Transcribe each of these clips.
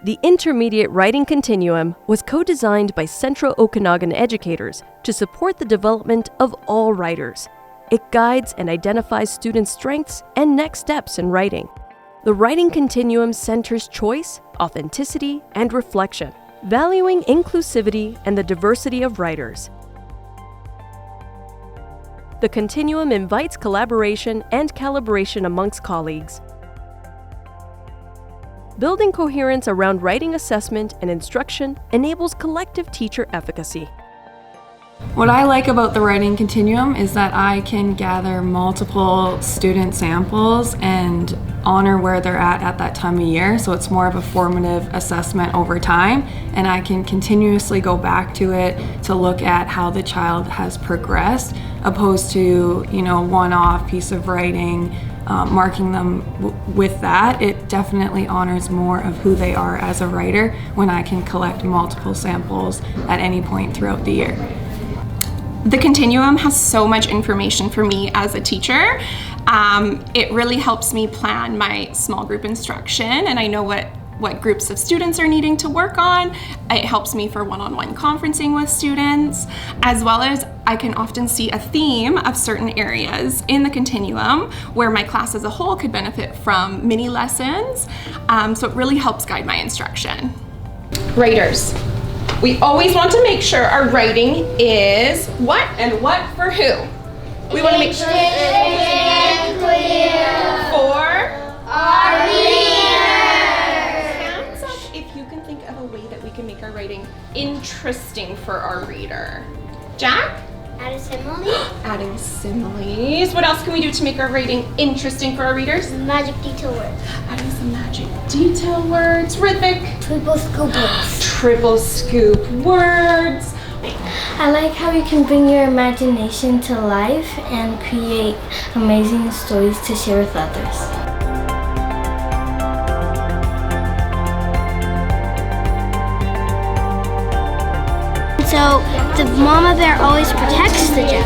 The Intermediate Writing Continuum was co-designed by Central Okanagan educators to support the development of all writers. It guides and identifies students' strengths and next steps in writing. The Writing Continuum centers choice, authenticity, and reflection, valuing inclusivity and the diversity of writers. The Continuum invites collaboration and calibration amongst colleagues. Building coherence around writing assessment and instruction enables collective teacher efficacy. What I like about the Writing Continuum is that I can gather multiple student samples and honor where they're at that time of year, so it's more of a formative assessment over time, and I can continuously go back to it to look at how the child has progressed, opposed to, one-off piece of writing, marking them with that. It definitely honors more of who they are as a writer when I can collect multiple samples at any point throughout the year. The Continuum has so much information for me as a teacher. It really helps me plan my small group instruction, and I know what groups of students are needing to work on. It helps me for one-on-one conferencing with students, as well as I can often see a theme of certain areas in the Continuum where my class as a whole could benefit from mini lessons. So it really helps guide my instruction. Writers. We always want to make sure our writing is what and what for who? We want to make sure it's clear for our readers. Hands up if you can think of a way that we can make our writing interesting for our reader. Jack? Adding similes. Adding similes. What else can we do to make our writing interesting for our readers? Magic detail words. Adding some magic detail words. Rhythmic. Triple scoop words. Triple scoop words. I like how you can bring your imagination to life and create amazing stories to share with others. So the mama bear always protects the gem.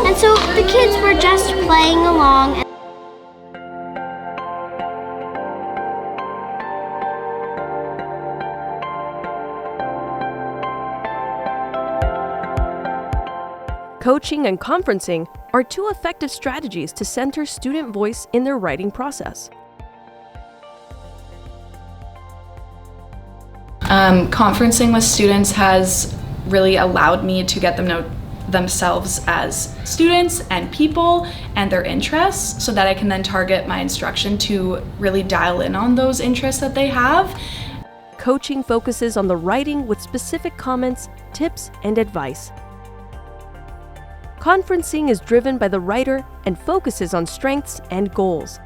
And so the kids were just playing along. Coaching and conferencing are two effective strategies to center student voice in their writing process. Conferencing with students has really allowed me to get them know themselves as students and people and their interests, so that I can then target my instruction to really dial in on those interests that they have. Coaching focuses on the writing with specific comments, tips, and advice. Conferencing is driven by the writer and focuses on strengths and goals.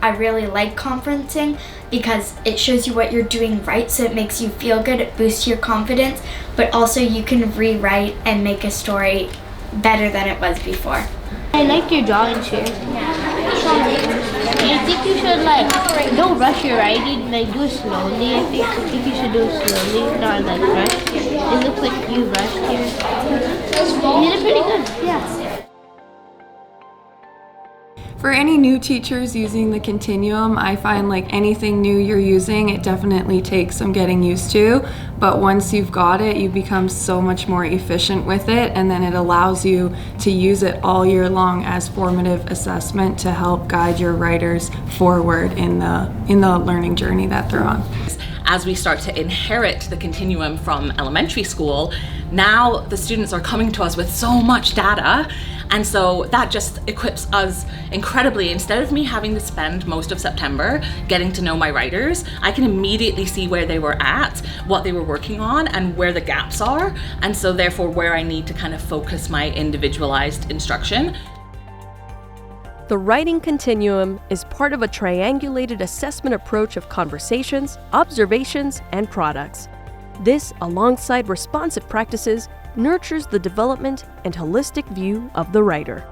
I really like conferencing because it shows you what you're doing right, so it makes you feel good, it boosts your confidence, but also you can rewrite and make a story better than it was before. I like your drawings here. I think you should don't rush your writing, do it slowly. I think you should do it slowly, not rush. It looks like you rushed here. You did it pretty good, yeah. For any new teachers using the Continuum, I find like anything new you're using, it definitely takes some getting used to, but once you've got it, you become so much more efficient with it, and then it allows you to use it all year long as formative assessment to help guide your writers forward in the learning journey that they're on. As we start to inherit the Continuum from elementary school, now the students are coming to us with so much data, and so that just equips us incredibly. Instead of me having to spend most of September getting to know my writers, I can immediately see where they were at, what they were working on, and where the gaps are, and so therefore where I need to kind of focus my individualized instruction. The Writing Continuum is part of a triangulated assessment approach of conversations, observations, and products. This, alongside responsive practices, nurtures the development and holistic view of the writer.